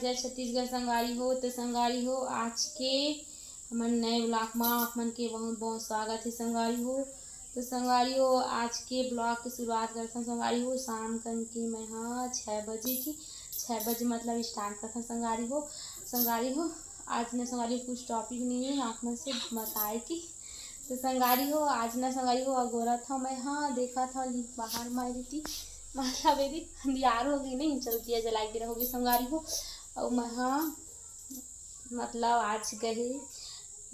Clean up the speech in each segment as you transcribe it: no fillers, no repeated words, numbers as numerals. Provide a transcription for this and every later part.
जय छत्तीसगढ़ संगारी हो। तो संगारी हो आज के हमारे नए ब्लॉग में आप मन के बहुत बहुत स्वागत है संगारी हो। तो संगारी हो आज के ब्लॉग की शुरुआत करता हूँ संगारी हो शाम के मैं 6 बजे की 6 बजे मतलब स्टार्ट करता हूँ संगारी हो। आज न संगारी कुछ टॉपिक नहीं है आप में से बताए की। तो संगारी हो आज न संगारी हो अगोरा था मैं देखा था बाहर मारी थी मतलब यदि अंधियार हो गई नहीं चलती है जलाई गिरा होगी संगारी हो। और मैं मतलब आज गए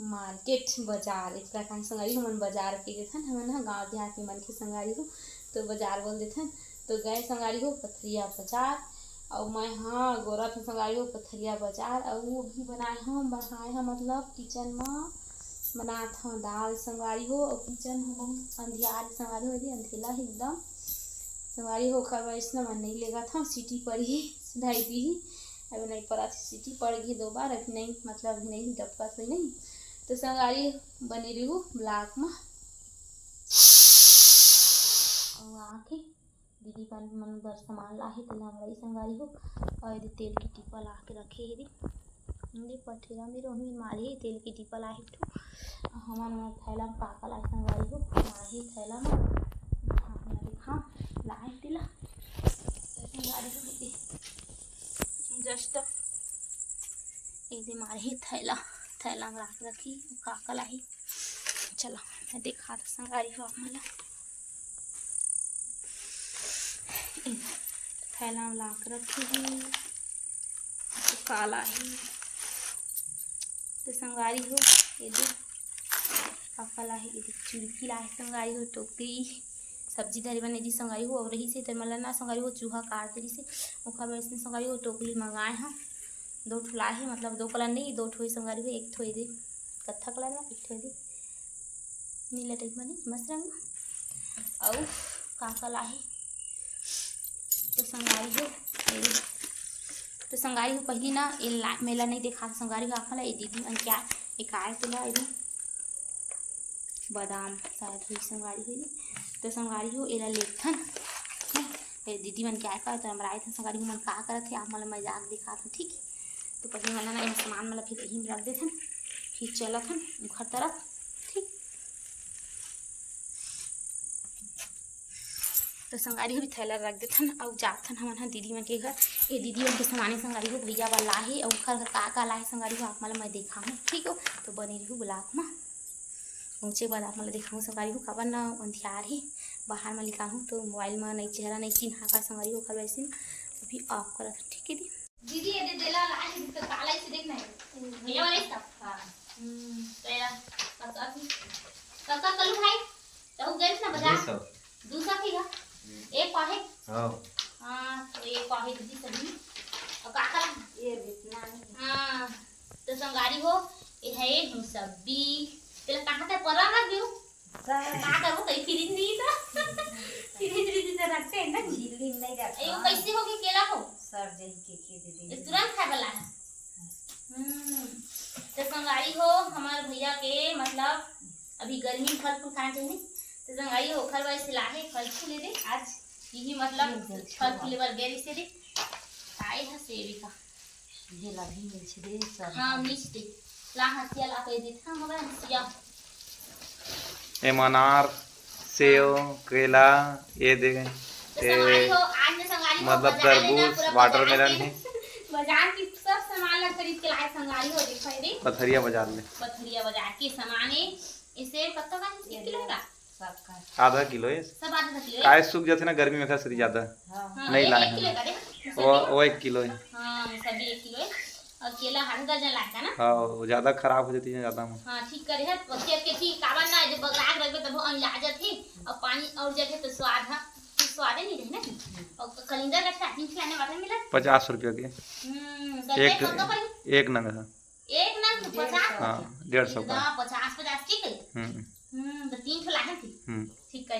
मार्केट बाजार एक प्रकार संगारी हो मन बाजार के गए थे हम गाँव देहात में मन के संगारी हो। तो बाजार बोल देते तो गए संगारी हो पथरिया बाजार और मैं गोरा था संगारी हो पथरिया बाजार और वो भी बनाए मतलब किचन में बना था दाल संगारी हो और किचन में बहुत अंधियार संगारी हो अंधेला एकदम संगारी हो खबर इसने मन नहीं लेगा था सीटी पर ही ढाई दी ही अभी नहीं पड़ा थी सीटी पड़ गई 2 बार अभी नहीं मतलब नहीं डबका से नहीं। तो संगारी बनी रही हूँ ब्लॉक में और आके दीदी पान मन बर सामान लाहे तो हमारी संगारी हो और यदि तेल की टिप्पा ला के रखे यदि पठेरा में रोही मारे तेल की टिप्पा लाहे हमारे थैला में पाका लाए संगारी हो मारे थैला में लाए तिला संगारी हो जस्ट ये मारे ही थैला में रख रखी काका लाई चलो मैं देखा था संगारी हो मला थैला में लाक रखी ही तो काला ही तो संगारी हो ये काका लाई ये चुड़की लाई संगारी हो टोकरी सब्जी धरी बने दी संगारी हो और रही से तो मतलब ना संगारी हो चूहा काट दी से मुखा वैसे संगारी हो टोकरी मंगाए हैं 2 ठुला है मतलब 2 कलर नहीं 2 ठोई संगारी हो एक ठोई दे कत्था कलर में एक ठोई दे नीला टाइप में मस्त रंग और काका लाहे तो संगारी हो पहली ना ये मेला नहीं देखा संगारी हो आखा ला ये दीदी मन क्या एक आए तो ला बादाम शायद हुई संगारी हुई तो संगारी हो एला लेथन दीदी मन क्या कर तो हमारा आए थे संगारी हो मन का करत थे आप मतलब मजाक दिखा था ठीक तो पहले वाला ना सामान मतलब फिर यहीं रख देथन फिर चलत हन घर तरफ ठीक। तो संगारी हो भी थैला रख देथन और जाथन हम दीदी मन के घर ये दीदी मन के सामाने संगारी हो भैया वाला लाहे और घर का लाहे संगारी हो आप मतलब मैं देखा हूँ ठीक हो। तो बने रही ब्लॉक में पहुँचे बाद आप मतलब देखा हूँ संगारी हो खबर ना अंधियार ही बाहर में लिखा हूँ तो मोबाइल में नहीं चेहरा नहीं चिन्हा का संगारी हो खबर वैसे अभी ऑफ करा ठीक है दीदी ये दे देला लाए तो काला से देखना है भैया वाले सब हां तेरा काका कलू भाई तो गए ना बाजार 200 किलो एक पाहे हां तो एक पाहे दीदी सभी और काका ये बेचना हां तो संगारी हो ये है सब्जी तेल कहां से परा रख दियो का करो कई फ्रिज नहीं था फ्रिज से रखते हैं ना झिल्ली नहीं रखते ये कैसे होगी केला हो सर जही के दीदी तुरंत खाए वाला है तो संगारी हो हमारे भैया के मतलब अभी गर्मी फल फूल खाना चाहिए तो संगारी हो खर वाइस लाहे फल फूल ले दे आज यही मतलब फल फूल लेवल गए से दे आए है सेविका ये लगी मिल छे दे सर हां मिर्च दे ला हसिया ला के दे हां मगर हसिया अनार सेव केला ये दे मतलब तरबूज वाटरमेलन है बाजार की सब सामान खरीद के लाए संगारी हो दिखाई दे पथरिया बाजार के सामान है इसे कत्ता का 1 किलो का आधा किलो है सब आधा किलो काय सूख जाते ना गर्मी में खसरी ज्यादा नहीं लाए वो 1 किलो है हां सभी 1 किलो है और केला आधा दर्जन लाता ना हां वो ज्यादा खराब हो जाती है ज्यादा में हां ठीक करे है खेत के ठीक कावन ना जो बगराग रखबे तब इलाजत है और पानी और जगह तो स्वाद नहीं रहे ना और कलिंदर का स्टार्टिंग खिलाने वाला मिला 50 रुपए के एक नंग है एक नंग 50 हां 150 का 50 ठीक है तो 3 ठो लाए थे ठीक है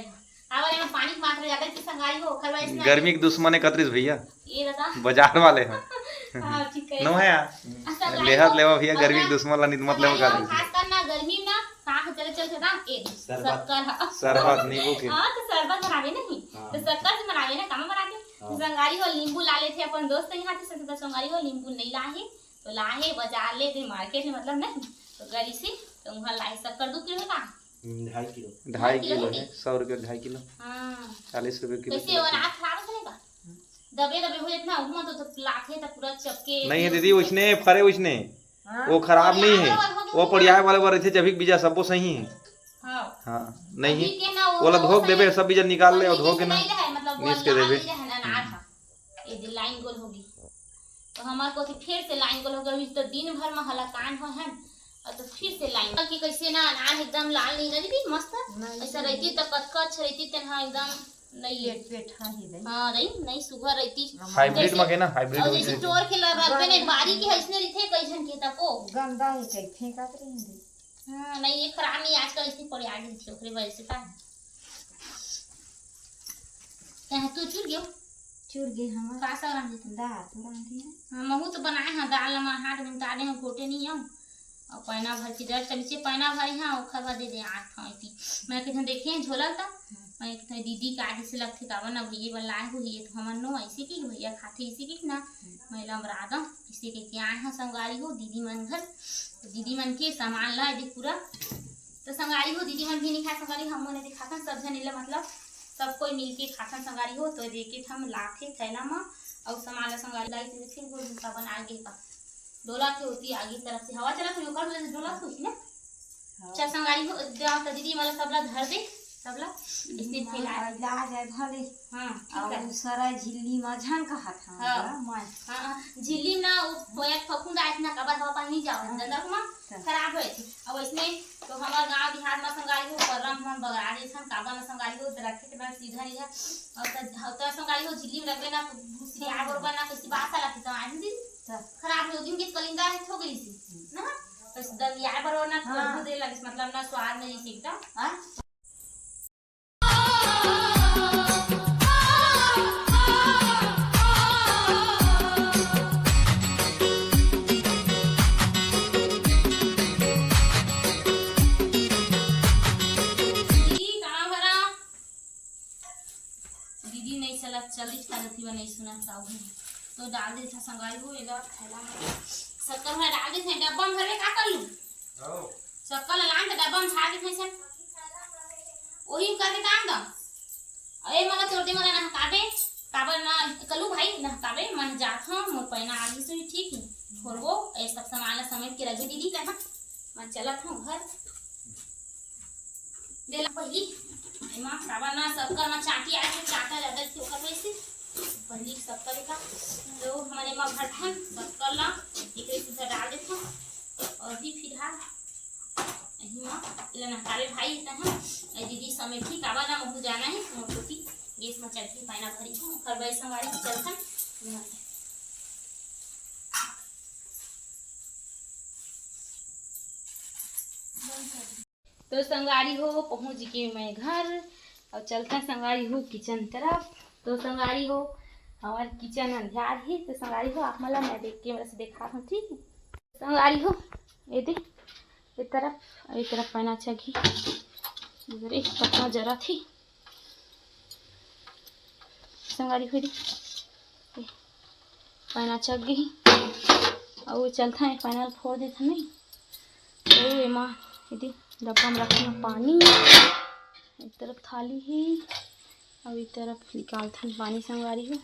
आवारे में पानी मात्रा ज्यादा की संगारी हो खरवा इसमें गर्मी के दुश्मन है कतरीस भैया ये बता बाजार वाले हैं हां ठीक है नो है यार लेहत लेवा भैया गर्मी के दुश्मन ला नित मतलब का खास करना गर्मी में साग चले ना एक शक्कर शरबत नींबू के हां तो शरबत बनावे नहीं तो शक्कर से बनावे ना काम बनाते संगारी हो नींबू ला लेते अपन दोस्त यहाँ थे तो संगारी हो नींबू नहीं लाहे तो लाहे बाजार ले थे मार्केट में मतलब नहीं तो गरी से तो वहाँ लाए शक्कर 2 किलो का 2.5 किलो है 100 रुपये 2.5 किलो। हाँ 40 रुपये किलो। कैसे और आप खराब करेगा दबे दबे हो इतना उमा तो लाखे तो पूरा चपके नहीं है दीदी उसने फरे उसने वो खराब नहीं है वो पड़िया वाले वाले थे जभी बीजा सब वो सही है। हाँ नहीं वो ला धोक देबे सब बीजा निकाल ले और धो के ना नीच के देबे ये लाइन गोल होगी तो हमार को फिर से लाइन गोल हो गई तो दिन भर में हलाकान हो है और तो फिर से लाइन की कैसे ना अनार एकदम लाल नहीं रहती मस्त ऐसा रहती तो कचकच रहती तेना एकदम नहीं पेट हां नहीं सुगर रहती हाइब्रिड मगे ना हाइब्रिड और जैसे स्टोर के रखबे नहीं बारी की ऐसने रहते कैसन के तको गंदा है कई फेंकत रही हां नहीं ये खराब नहीं आजकल इतनी पड़ी आ गई छोकरे वजह से का कहां तू चुर गए हम का सा रांधी हां महू तो बनाए हैं दाल में हाथ में तारे हैं घोटे नहीं हम और पैना भर की डर चली से पैना भरी हां ओखर बाद दे 8 थाई मैं कहीं देखे झोला था मैं एक दीदी का आगे से लगते का ना भैया बनाए हो ये तो हमन नो ऐसे की भैया खाते ऐसे की ना मैं लमरादा किसी के क्या है संगारी हो दीदी मन घर तो दीदी मन के सामान ला दे पूरा तो संगारी हो दीदी मन भी नहीं खा संगारी हम ने दिखाता सब जने मतलब सब कोई मिलके खाता संगारी हो तो देखे हम लाखे थैला में और सामान संगारी लाई से फिर वो दूसरा बना के का डोला के होती आगे तरफ से हवा चला तो ओकर वजह से डोला होती ना अच्छा संगारी हो जाओ तो दीदी मतलब सबला धर दे सबला इसने फैला ला जाए भले हां और सारा झिल्ली में झन का हाथ हां झिल्ली ना बोया फकुंड आत ना कबर हवा पानी जाओ अंदर में खराब है अब इसमें तो हमार गांव बिहार में संगारी हो परम हम बगरा दे छन काबा में संगारी हो रखे के बाद सीधा लिया और तो संगारी हो झिल्ली में रखबे ना भूसी आ बरोबर ना किसी बात आला तो आज दिन खराब हो दिन के कलिंदा हो गई सी ना तो दल या बरोबर ना खुद दे लगे मतलब ना स्वाद नहीं सीखता हां नहीं सुना था तो डाल दे था संगाई हो इधर थैला में शक्कर में डाल दे थे डब्बा में भरे का कर लूं शक्कर लान के डब्बा में छा दे थे सब वही करके काम दा ए मगा छोड़ दे मगा ना काबे काबर ना कलू भाई ना काबे मन जात हूं मोर पैना आगे से ठीक है फोरबो ए सब सामान समेट के रख दीदी कहां मैं चलत हूं घर दे ला पहली मां काबर ना शक्कर में चाटी आके चाटा ज्यादा थी ओकर वैसे पहली शक्कर का तो हमारे मां भटन शक्कर ला एक से डाल देता और भी फिलहाल यही मां इला नकारे भाई तहां ए दीदी समेठी काबा ना महू जाना है मोटोटी गैस में चलती पैना भरी हूं हर बाई संगारी चलता तो संगारी हो पहुंच के मैं घर और चलता संगारी हो किचन तरफ तो संगारी हो हमारे किचन अंधार है तो संगारी हो आप मतलब मैं देख कैमरा से देखा हूँ ठीक है संगारी हो ये देख एक तरफ पैना चगी इधर एक पत्ता जरा थी संगारी हो दे पैना चग गई और वो चलता है पैनल फोड़ देता नहीं तो ये माँ ये डब्बा में रखना पानी एक तरफ थाली है और एक तरफ निकालथन पानी संगारी हो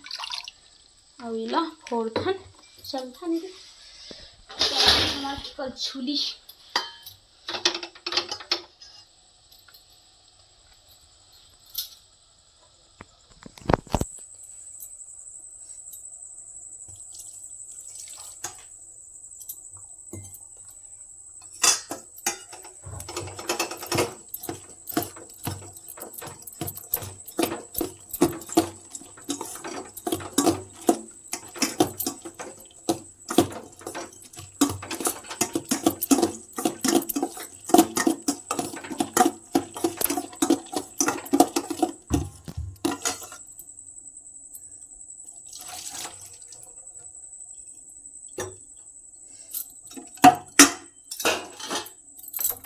और इला फोड़थन चलथन हमारे कलछुली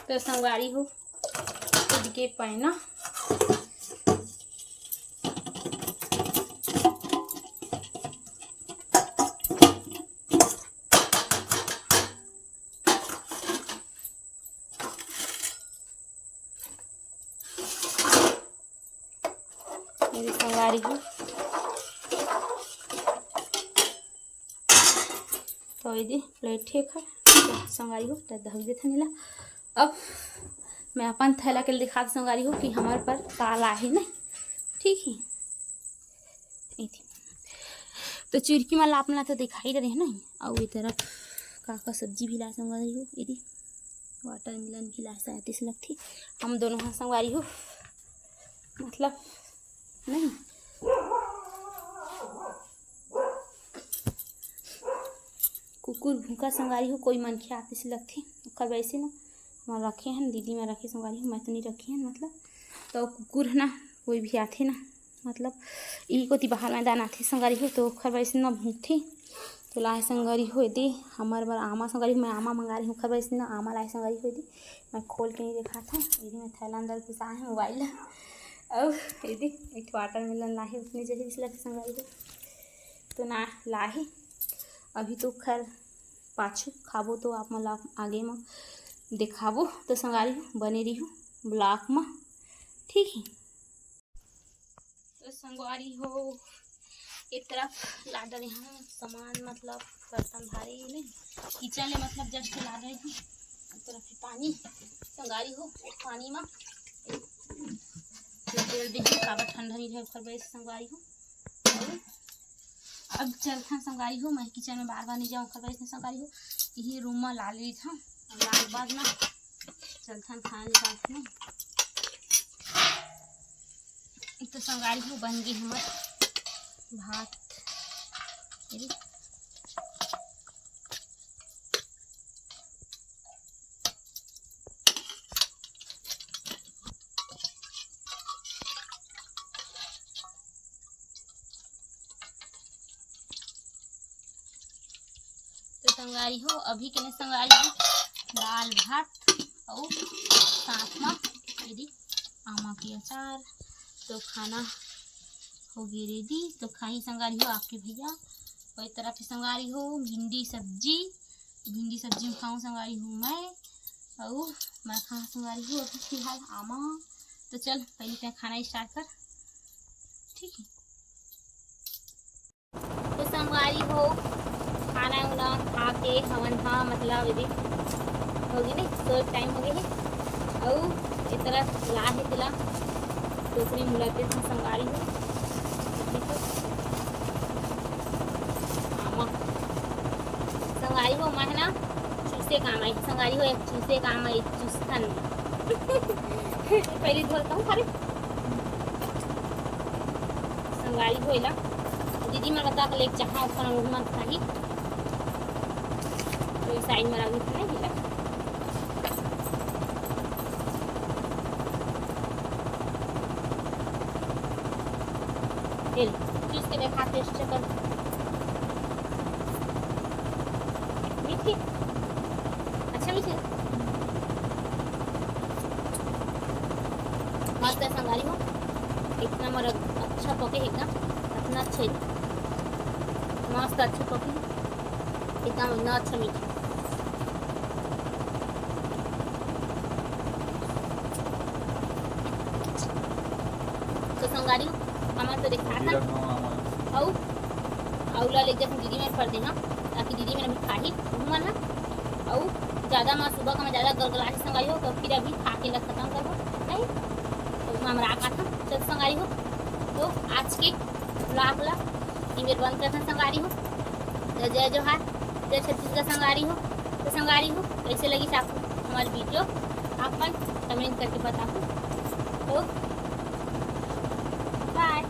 तो संगारी हो खुद के पैना संगारी हो। तो ये प्लेट ठीक है संगारी हो तो धक दे नीला। अब मैं अपन थैला के दिखा संगारी हो कि हमारे पर काला है ना, ठीक है। तो चिरकी में लापना तो दिखाई दे रही है ना। और ये तरफ काका सब्जी भी ला संगारी हो, यदि वाटरमेलन की ला 37 लग थी। हम दोनों हाँ संगवारी हो मतलब नहीं। कुकुर भूखा संगारी हो, कोई मन के आते से लगती ओकर वैसे ना हमारे रखे हैं दीदी में रखे संगारी हो, मैं तो नहीं रखी है मतलब। तो कुकुर है ना कोई भी आते ना मतलब यही को बाहर मैदान आती संगारी हो तो ओकर वैसे ना भूखती तो लाए संगारी हो दे। हमारे बार आमा संगारी हो, मैं आमा मंगा रही हूँ खबर वैसे ना आमा लाए संगारी हो दी। मैं खोल के नहीं देखा था, यदि मैं थैला अंदर घुसा है मोबाइल और यदि एक वाटरमेलन लाहे उतनी जल्दी से लगे संगारी हो तो ना लाहे। अभी तो खैर पाछू खाबो तो आप मतलब आगे में दिखाबो तो संगारी हो बने रही हो ब्लॉक में, ठीक है। तो संगवारी हो एक तरफ ला रहे हैं सामान मतलब बर्तन भारी नहीं किचन में मतलब जस्ट ला रहे हैं। एक तरफ पानी संगारी हो पानी में तेल देखिए काबर ठंडा नहीं रहे खरबे संगवारी हो। और अब चलता संगवारी हो, मैं किचन में बार बार नहीं जाऊँ खरबे संगवारी हो, यही रूम में ला ली था लाल बाद में चलता खाने साथ में। तो संगवारी हो बन गई हमारे भात। तो संगवारी हो अभी के संगवारी हो दाल भात और साथ में यदि आमा की अचार। तो खाना हो गई रेडी तो खाई संगारी हो आपके भैया। और एक तरफ संगारी हो भिंडी सब्जी में खाऊं संगारी हूँ मैं और मैं खा संगारी हूँ अभी फिलहाल आमा। तो चल पहले क्या खाना स्टार्ट कर, ठीक है। तो संगारी हो खाना उना खा के हवन था मतलब यदि होगी नहीं तो टाइम हो गया है। और एक तरफ ला है तिला टोकरी मुलाते थे संगारी हो संगारी हो मैं ना चूसे काम आई संगारी हो एक चूसे काम आई चूसन पहले बोलता हूँ खाली संगारी हो ला दीदी मैं बता कर लेके चाहा ऊपर मत खाही तो साइड में रखी थी नहीं हिला। चूस के देखा टेस्ट कर मीठी अच्छा मीठी मस्त है संगारी हो एक नंबर अच्छा पके एकदम अपना अच्छे मस्त अच्छा पके एकदम इतना अच्छा मीठा। तो संगारी हमारे तो देखा था और आउला ले जब दीदी में पड़ देना ताकि दीदी मैंने अभी खाही घूमा ना और ज़्यादा माँ सुबह का मैं ज़्यादा गलगलाहट संगाई हो तो फिर अभी खा के लग खत्म कर नहीं तो मैं राख था चल संगारी हो। तो आज के ब्लॉग ला ईमेल बंद करता संगारी हो। तो जय जोहार जय छत्तीसगढ़ संगारी हो। तो संगारी हो कैसे लगी आपको हमारी वीडियो आप कमेंट करके बताओ। तो बाय।